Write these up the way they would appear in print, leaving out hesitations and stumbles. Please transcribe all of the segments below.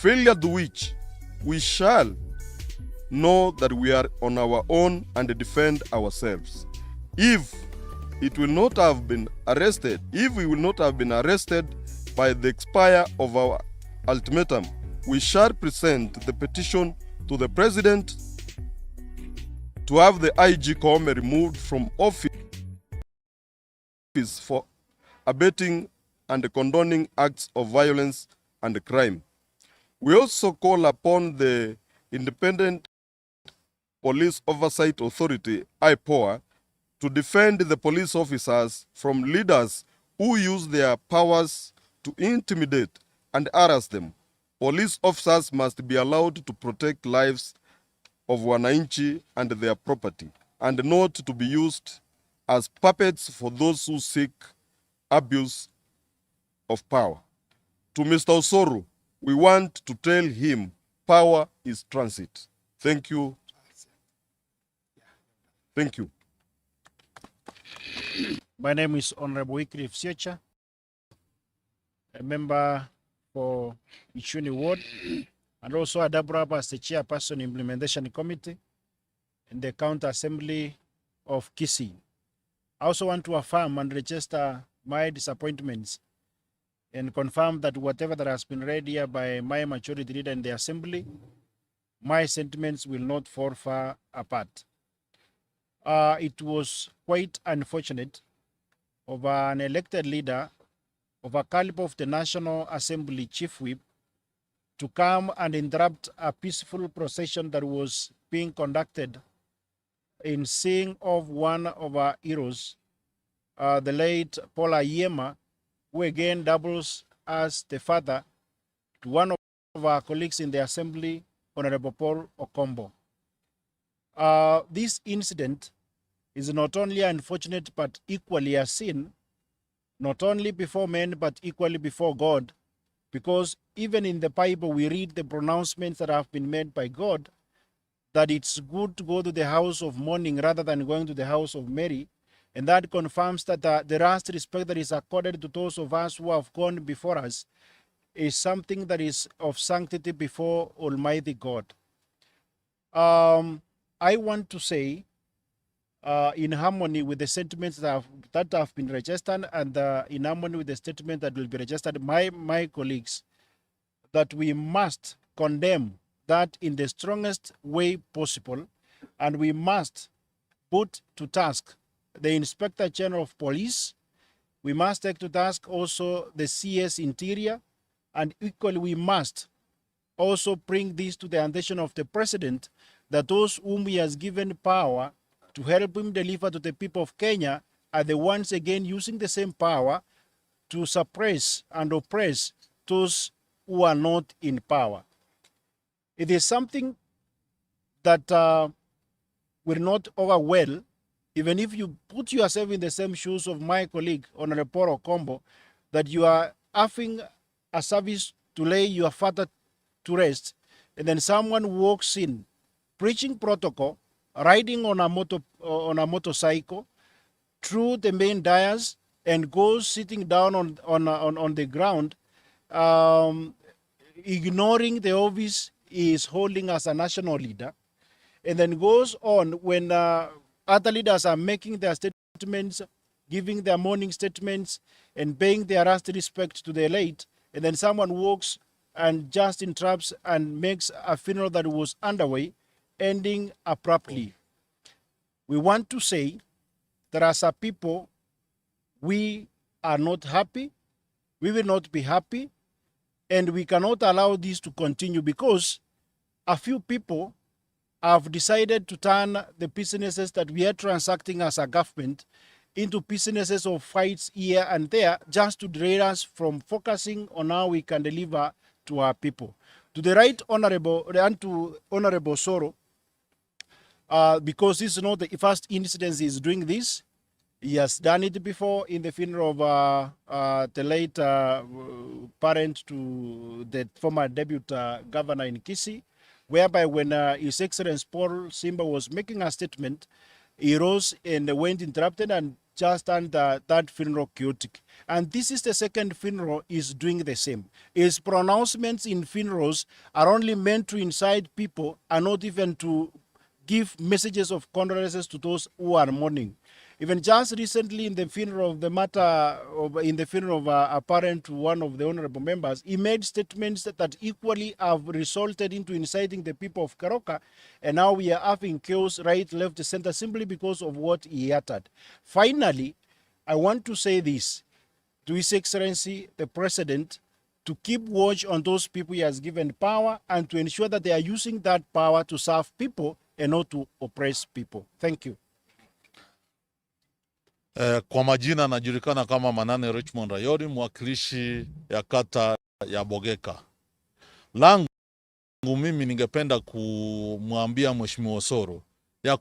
failure to which we shall know that we are on our own and defend ourselves. If we will not have been arrested by the expire of our ultimatum, we shall present the petition to the President to have the IG Koome removed from office for abetting and condoning acts of violence and crime. We also call upon the Independent Police Oversight Authority, IPOA, to defend the police officers from leaders who use their powers to intimidate and harass them. Police officers must be allowed to protect lives of wananchi and their property, and not to be used as puppets for those who seek abuse of power. To Mr. Osoro, we want to tell him power is transit. Thank you. Thank you. My name is Honorable Wycliffe Siecha, a member for Ichuni Ward, and also a double up as the chairperson implementation committee in the county assembly of Kisii. I also want to affirm and register my disappointments and confirm that whatever that has been read here by my majority leader in the assembly, my sentiments will not fall far apart. It was quite unfortunate of an elected leader of a caliber of the National Assembly Chief Whip to come and interrupt a peaceful procession that was being conducted in seeing of one of our heroes, the late Paul Ayema, who again doubles as the father to one of our colleagues in the assembly, Honorable Paul Okombo. This incident is not only unfortunate but equally a sin, not only before men but equally before God, because even in the Bible we read the pronouncements that have been made by God that it's good to go to the house of mourning rather than going to the house of Mary, and that confirms that the last respect that is accorded to those of us who have gone before us is something that is of sanctity before Almighty God. I want to say, in harmony with the sentiments that have been registered and in harmony with the statement that will be registered by my colleagues, that we must condemn that in the strongest way possible, and we must put to task the Inspector General of Police. We must take to task also the CS Interior, and equally we must also bring this to the attention of the President, that those whom he has given power to help him deliver to the people of Kenya are the ones again using the same power to suppress and oppress those who are not in power. It is something that will not over well, even if you put yourself in the same shoes of my colleague, Honorable Paul Okombo, that you are having a service to lay your father to rest, and then someone walks in preaching protocol, riding on a motorcycle through the main dais and goes sitting down on the ground, ignoring the office he is holding as a national leader, and then goes on when other leaders are making their statements, giving their morning statements, and paying their last respect to the late, and then someone walks and just interrupts and makes a funeral that was underway ending abruptly. We want to say that as a people, we are not happy, we will not be happy, and we cannot allow this to continue because a few people have decided to turn the businesses that we are transacting as a government into businesses of fights here and there just to derail us from focusing on how we can deliver to our people. To the right honorable and to Honorable Soro, because this is not the first incident he is doing this. He has done it before in the funeral of the late parent to the former deputy governor in Kisii, whereby when His Excellency Paul Simba was making a statement, he rose and went interrupted and just turned that funeral chaotic. And this is the second funeral is doing the same. His pronouncements in funerals are only meant to incite people and not even to give messages of condolences to those who are mourning. Even just recently in the funeral of the matter, in the funeral of a parent to one of the honorable members, he made statements that equally have resulted into inciting the people of Karoka. And now we are having chaos right, left, center simply because of what he uttered. Finally, I want to say this to His Excellency, the President, to keep watch on those people he has given power and to ensure that they are using that power to serve people and not to oppress people. Thank you. Kwa majina najulikana kama Manane Richmond Rayori, mwakilishi ya kata ya Bogeka. Langu mimi ningependa kumwambia Mheshimiwa Osoro ya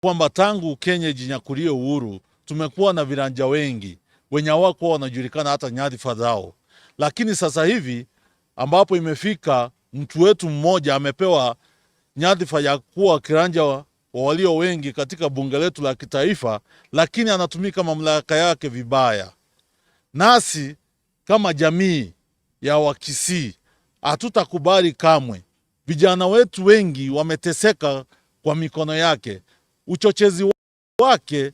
kwamba tangu Kenya jinyakulie uhuru tumekuwa na viranja wengi wenye wako wanajulikana hata nyadhifa zao, lakini sasa hivi ambapo imefika mtu wetu mmoja amepewa nyadhifa ya kuwa kiranja wa walio wengi katika bunge letu la kitaifa, lakini anatumika mamlaka yake vibaya. Nasi kama jamii ya Wakisii hatutakubali kamwe. Vijana wetu wengi wameteseka kwa mikono yake. Uchochezi wake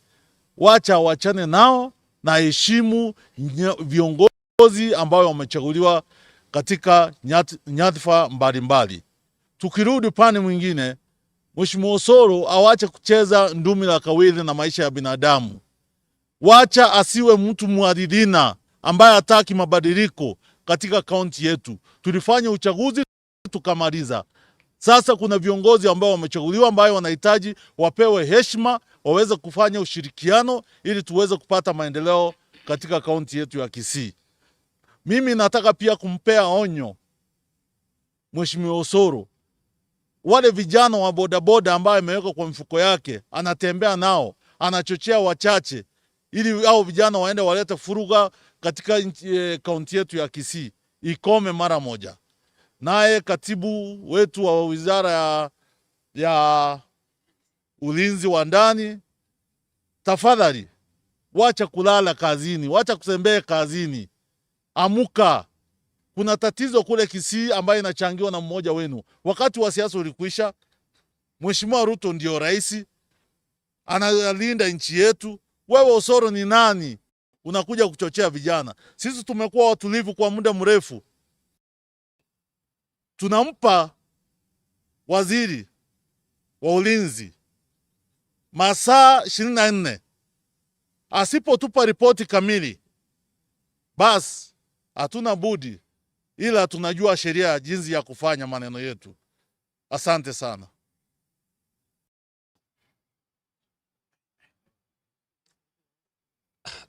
wacha wachane nao na heshimu viongozi ambao wamechaguliwa katika nyadhifa mbalimbali. Tukirudi pande mwingine, Mheshimiwa Osoro awache kucheza ndumi la kawili na maisha ya binadamu. Wacha asiwe mtu muadilina ambaye hataki mabadiliko katika kaunti yetu. Tulifanya uchaguzi tukamaliza. Sasa kuna viongozi ambao wamechaguliwa ambao wanahitaji wapewe heshima, waweze kufanya ushirikiano ili tuweze kupata maendeleo katika kaunti yetu ya Kisii. Mimi nataka pia kumpea onyo Mheshimiwa Osoro. Wale vijana wa bodaboda ambao ameweka kwa mfuko yake, anatembea nao, anachochea wachache ili hao vijana waende walete furuga katika kaunti yetu ya Kisii. Ikome mara moja. Naye katibu wetu wa wizara ya ulinzi wa ndani, tafadhali wacha kulala kazini, wacha kutembea kazini. Amuka. Kuna tatizo kule Kisii ambayo inachangiwa na mmoja wenu. Wakati wa siasa ulikwisha. Mheshimiwa Ruto ndio rais, analinda nchi yetu. Wewe Osoro ni nani? Unakuja kuchochea vijana. Sisi tumekuwa watulivu kwa muda mrefu. Tunampa waziri wa ulinzi masaa 24. Asipotupa ripoti kamili, basi hatuna budi ila tunajua sheria jinsi ya kufanya maneno yetu. Asante sana.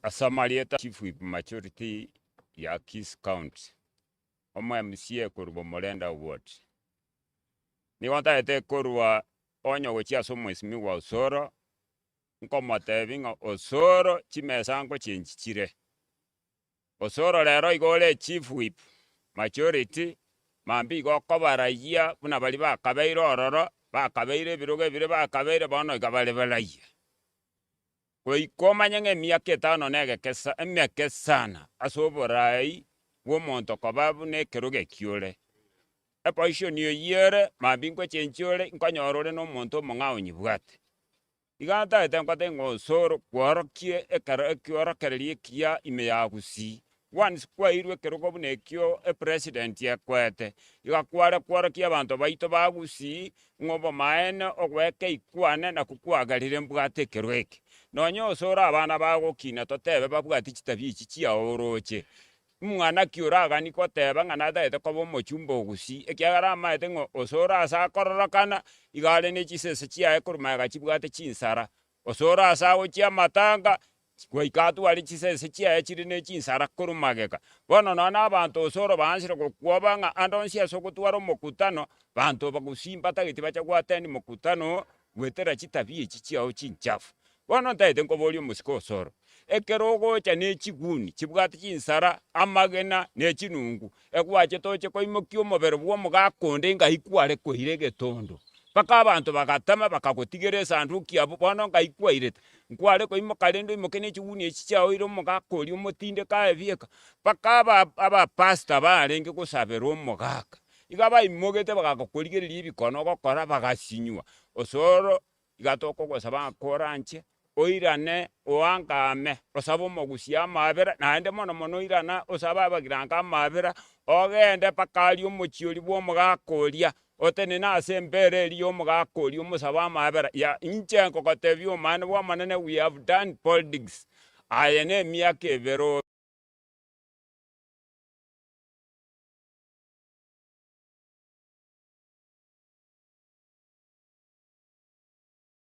Asamalieta Chief Whip Majority ya Kisii County. Omo MCA kurbo Molenda Ward. Ni wanta ete kurwa onyo gochia so Mheshimiwa Osoro. Nkoma tevinga Osoro chimesango chenchichire. Osoro lero igole Chief Whip Majority mambi go kobaraya buna bali bakabeire ororo bakabeire biroge bire bakabeire bono igabale balaye. Koma nyenge miaka 5 negekesa emyaka sana asoborai wo monto kobabu ne keroge kiole. Epoisho niyo yere mabingo chenchiole nkonyorore no monto mongao nyibwate. Iganta etenkote ngosoro kworokie ekiorokererie kia ime ya Gusii. Once kwa irwe kerogo bunekio president ya kwete. Igakwara kworokia abantu baito ba Gusii ngobo maene ogweke ikwane na kukwagarire mbwate kerweke. Nonyo Osoro abana bago kina totebe babwati chitabi chichi ya oroche. Mwana kiuraga niko teba ngana daete kobo mochumbo Gusii. Ekiagara maete ngo Osoro asa kororokana igale ne chisese chia ekurmaga chibwate chinsara. Osoro asa gochia matanga kwa ikatu wali chisese chia echiri ne chinsara kurumageka. Bono nona abantu Osoro bansire kukwabanga andonsia sokutwaro mokutano bantu bagusimba tagiti bacha kwateni mokutano gwetera chitabi chichi ya chinchafu. Bono taite nkoboli musiko Osoro. Ekerogo cha nechiguni chibwati chinsara amagena nechinungu ekwache toche koimokio mobere bwo mugakonde nga ikware koire getondo paka abantu bakatama bakagotigere sanduki abo bono ngaikwairete nkware ko imo kalendo imo kene chiguni echichao iro mogakori omotinde kae bieka paka aba pastor barenge gusabera omogaka iga baimogete bagakorigereria ebikono gokora bagasinywa osoro igatoko gosaba koranche oirane oangame osaba omogusia amabera naende mono mono oirana osaba abagiranga amabera ogende pakari omochiori bwa omogakoria otene nase mbere eri omogakoria omosaba amabera ya inche nkogotebia omane bwa manene we have done politics aye na emiaka ebero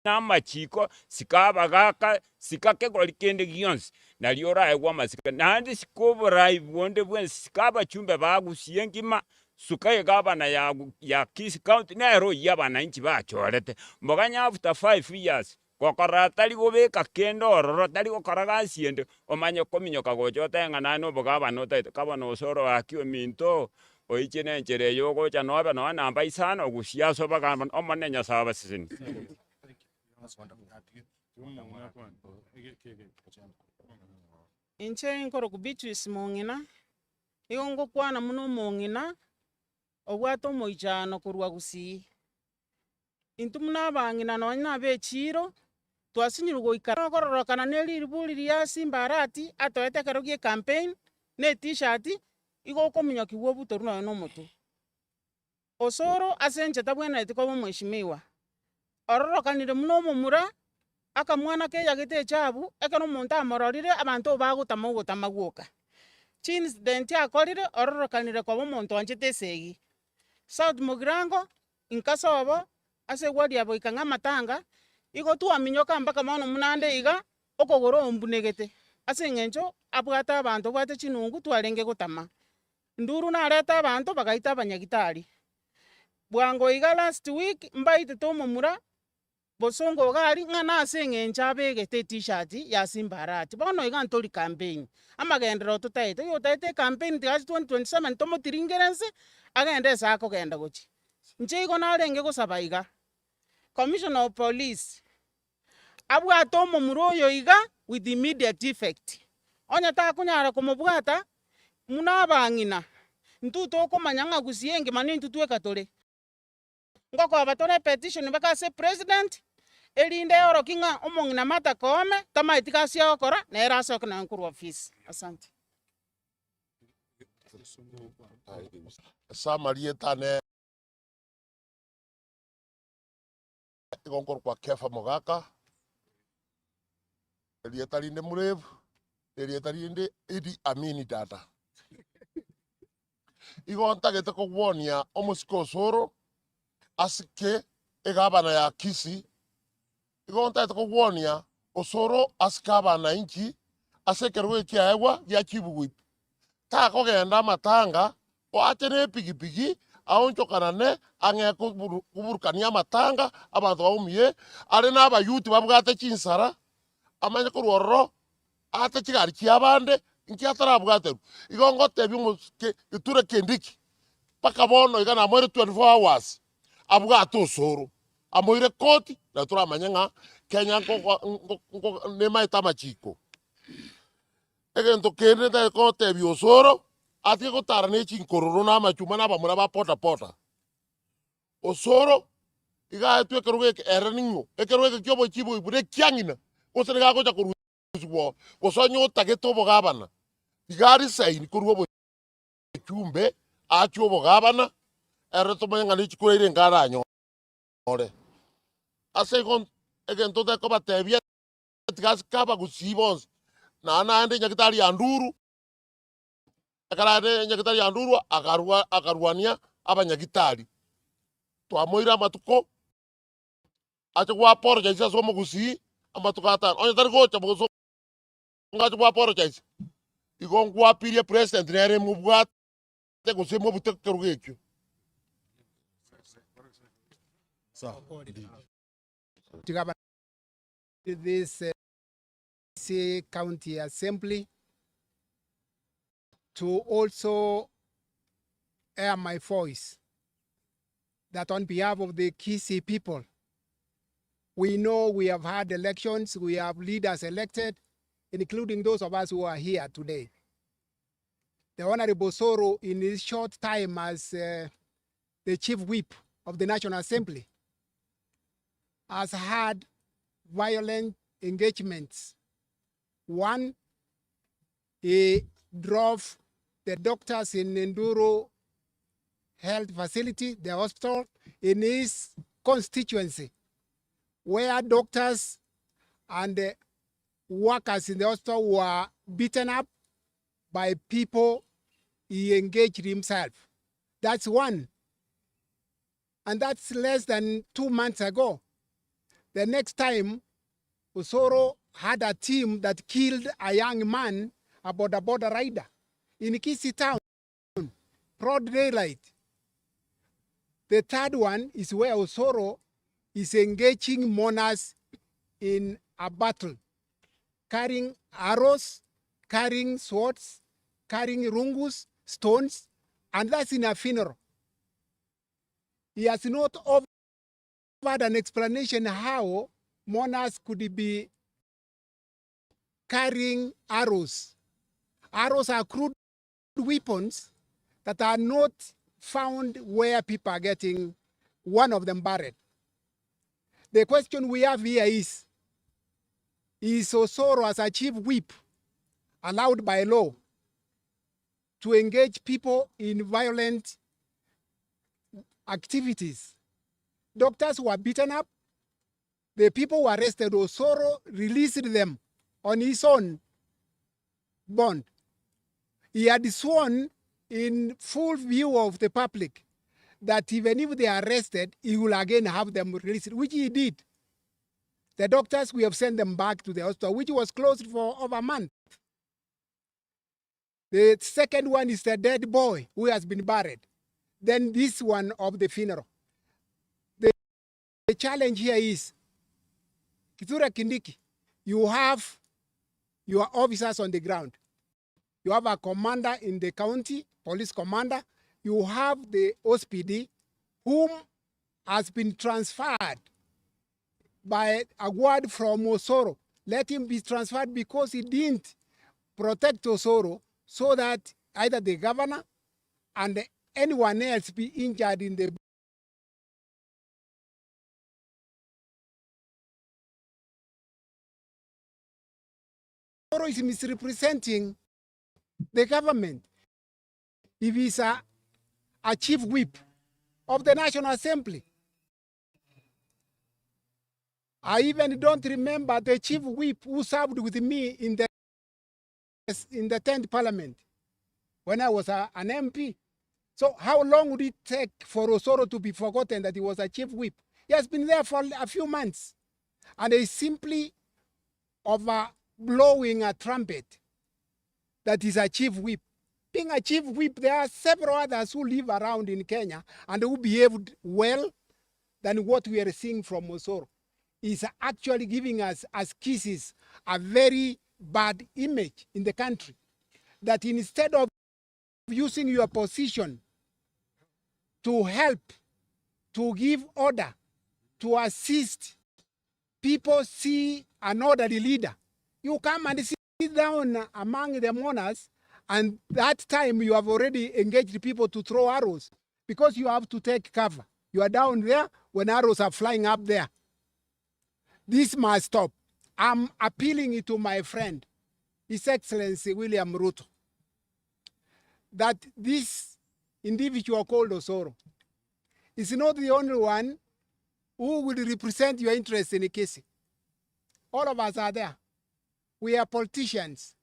namachiko sikabagaka sikakegori kende gionsi nario raegwa amasika naende sikoborai bonde bwensi sikabachumbe bagusie ngima sukaye gabana ya Kisi County nero yabananchi bachorete mboganya after 5 years gokora tari gobeka kendo ororo tari gokora gasiende omanye kominyoka gochote ng'ana obogabana otaite kabana osoro akiwe minto oichene enchere yogocha nobe no namba isano ogusiaso bagamba omone nyasaba sisini. Inche nkoro kubichwisi mong'ina igo ngokwana muno mong'ina obwate omoichano korwa gusii intu muna abang'ina nonya nabe echiro twasinyire goikara kororokana na eriburi ria Simbarati atoete ekero gie campaign na t-shirt igo okominyokiwa obutoru nonya na omotu osoro ase enche tabwenereti koba omweshimiwa ororokanire muno omomura akamwana keyagete echabu ekero omonto amororire abanto bagotama ogotama gwoka chi-incident akorire ororokanire koba omonto onchete esegi South Mogirango inkasobo ase wadi abo ikang'a amatanga igo twaminyoka mpaka mono munande iga okogoro ombunegete ase eng'encho abwate abanto obwate chinungu twarenge gotama nduru nareta abanto bagaita abanyagitari bwango iga last week mbaitete omomura bosongo gari ng'ana ase eng'encho abegete t-shirt ya Simbarati bono iga ntori campaign amagendero totaete yotaete campaign tigasi 2027 tomotiringerense agende ase akogenda gochi inche igo narenge gosaba iga Commissioner of Police abwate omomura oyo iga with immediate effect onye takonyara komobwata muna abang'ina intu tokomanya ng'a gusie engima nintu tweka tore ngokoba tore petition baka ase president erinde oroki ng'a omong'ina Martha Koome tamaeti gasi ogokora nere asoke naye korwa office. Asante. samarietane igonkor kwa kefa mogaka rieta rinde murevu rieta rinde Idi Amini data igontagete kogwonia omosiko osoro asike egabana ya Kisi igontagete kogwonia osoro asike abana inchi ase ekero ekiaegwa gia Chibugui takogenda amatanga oache na epigipigi aonchokanane ang'e kuburukania amatanga abanto baumie are n'abayuti babwate chinsara amanye korwa ororo ate chigari chia abande inki atarabwateru igo ngotebia giture Kindiki paka bono iga namoire 24 hours abwate osoro amoire koti na turamanya ng'a Kenya nemaete amachiko egento kende ntakotebia osoro atige gotara na echinkororo na amachuma na abamura ba pota osoro iga etu ekero geke ere ning'o ekero geke kiobo chibo ibure kiang'ina gose nigagocha korusibwo gosonye otagete obogabana igari saini korwa obochumbe achwa obogabana ere tomanye ng'a nichikoreire ngara anyore ase igo egento tekobatebia tigasi kaba gusii bonsi naende nyagitari ya nduru akarade nyagitari ya nduru akarwania abanyagitari twamoire amatuko ache gwa apologize ase omogusii amatuko atano onye tari gocha bogoso ngache gwa apologize igo ngwapirie president nere mubwate gose mobute kero gekio this county assembly to also air my voice that on behalf of the Kisii people, we know we have had elections, we have leaders elected, including those of us who are here today. The Honorable Soro, in his short time as the chief whip of the National Assembly, has had violent engagements. One, he drove the doctors in Nduru Health Facility, the hospital, in his constituency, where doctors and workers in the hospital were beaten up by people he engaged himself. That's one. And that's less than 2 months ago. The next time, Osoro had a team that killed a young man, a border rider, in Kisii town, broad daylight. The third one is where Osoro is engaging mourners in a battle, carrying arrows, carrying swords, carrying rungus, stones, and that's in a funeral. He has not offered an explanation how mourners could be carrying arrows. Arrows are crude weapons that are not found where people are getting one of them buried. The question we have here is Osoro as a chief whip allowed by law to engage people in violent activities? Doctors were beaten up. The people were arrested. Osoro released them on his own bond. He had sworn in full view of the public that even if they are arrested, he will again have them released, which he did. The doctors, we have sent them back to the hospital, which was closed for over a month. The second one is the dead boy who has been buried. Then this one of the funeral. The challenge here is, Kithure Kindiki, you have your officers on the ground. You have a commander in the county, police commander. You have the OSPD, whom has been transferred by a word from Osoro. Let him be transferred because he didn't protect Osoro so that either the governor and anyone else be injured in the Osoro is misrepresenting the government. If he's a chief whip of the National Assembly. I even don't remember the chief whip who served with me in the 10th Parliament when I was an MP. So how long would it take for Osoro to be forgotten that he was a chief whip? He has been there for a few months, and he's simply blowing a trumpet that is a chief whip. Being a chief whip, there are several others who live around in Kenya and who behaved well than what we are seeing from Osoro. Is actually giving us, as Kisii, a very bad image in the country. That instead of using your position to help, to give order, to assist people see an orderly leader, you come and sit down among the mourners, and that time you have already engaged people to throw arrows because you have to take cover. You are down there when arrows are flying up there. This must stop. I'm appealing to my friend, His Excellency William Ruto, that this individual called Osoro is not the only one who will represent your interests in Kisii. All of us are there. We are politicians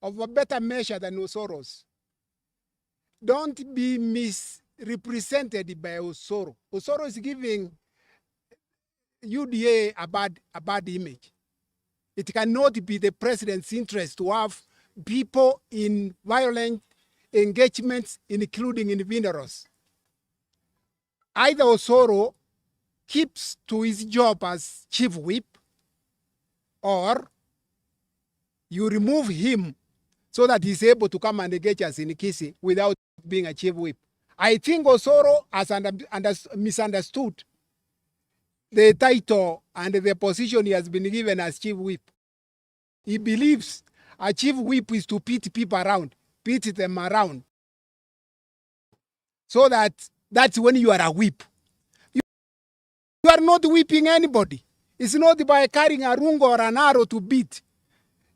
of a better measure than Osoro's. Don't be misrepresented by Osoro. Osoro is giving UDA a bad image. It cannot be the president's interest to have people in violent engagements, including in funerals. Either Osoro keeps to his job as chief whip, or you remove him so that he's able to come and engage us in Kisii without being a chief whip. I think Osoro has misunderstood the title and the position he has been given as chief whip. He believes a chief whip is to pit people around, pit them around. So that's when you are a whip. You are not whipping anybody. It's not by carrying a rungo or an arrow to beat.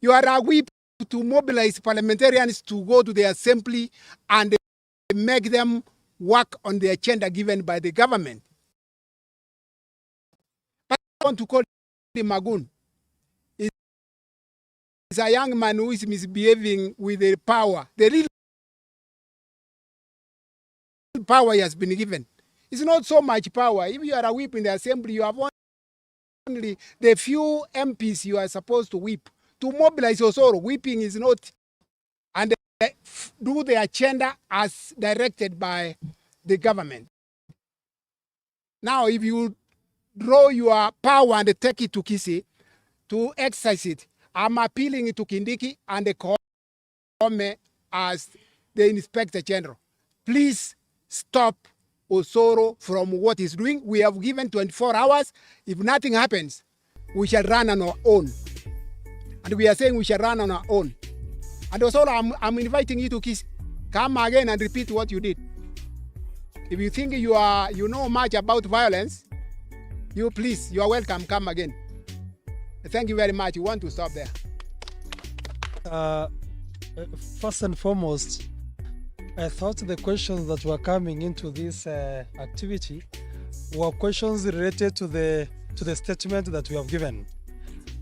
You are a whip to mobilize parliamentarians to go to the assembly and make them work on the agenda given by the government. But I want to call him Magun. He's a young man who is misbehaving with the power. The real power he has been given. It's not so much power. If you are a whip in the assembly, you have only the few MPs you are supposed to whip. To mobilize Osoro, whipping is not, and do the agenda as directed by the government. Now, if you draw your power and take it to Kisii to exercise it, I'm appealing it to Kindiki and the Koome as the Inspector General. Please stop Osoro from what he's doing. We have given 24 hours. If nothing happens, we shall run on our own. And we are saying we shall run on our own. And Osoro, I'm inviting you to Kisii. Come again and repeat what you did. If you think you know much about violence, you are welcome, come again. Thank you very much. You want to stop there. First and foremost, I thought the questions that were coming into this activity were questions related to the statement that we have given.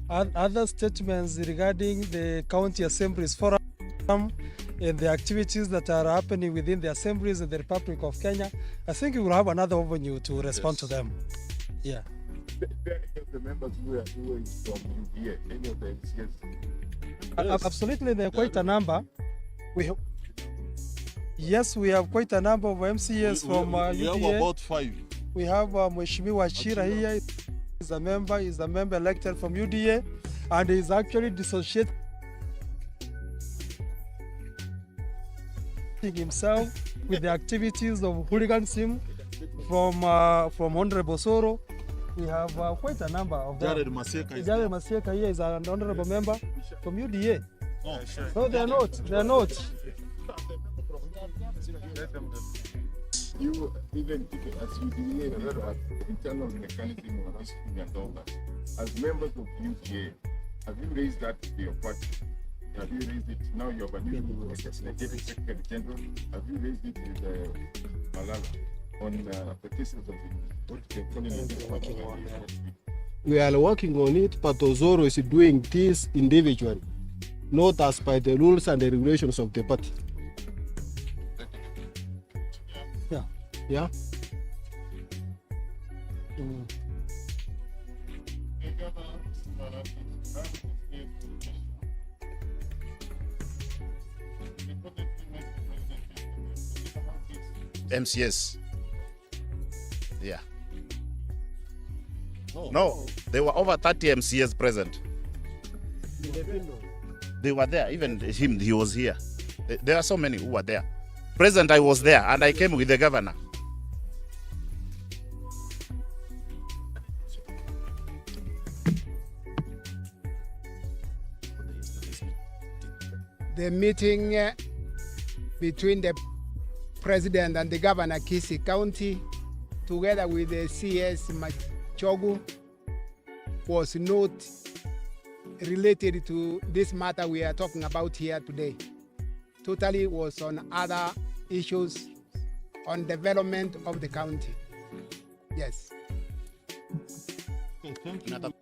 Other statements regarding the county assemblies forum and the activities that are happening within the assemblies in the Republic of Kenya, I think we will have another avenue to respond to them. Yeah. The members who are doing from UDA, any of the MCS? Absolutely, there are quite a number. Yes, we have quite a number of MCS from UDA. We have about 5. We have Mheshimiwa Chira here. He's a member elected from UDA, and he's actually dissociating himself with the activities of hooliganism from Honorable Osoro. We have quite a number of them. Jared Masieka Jared Masieka here is an honorable member from UDA. Oh, sure. No, they're not. You, even as UDA, have internal mechanism of asking your donors. As members of UDA, have you raised that to your party? Have you raised it? Now you have a new Secretary General. Have you raised it with Malala on petitions of what they're calling We are working on it, but Osoro is doing this individually, not as by the rules and the regulations of the party. Yeah. MCS. Yeah. No, there were over 30 MCS present. They were there, even him, he was here. There are so many who were there. Present, I was there, and I came with the governor. The meeting between the president and the governor Kisii County, together with the CS Machogu, was not related to this matter we are talking about here today. Totally was on other issues on development of the county. Yes. Okay, thank you.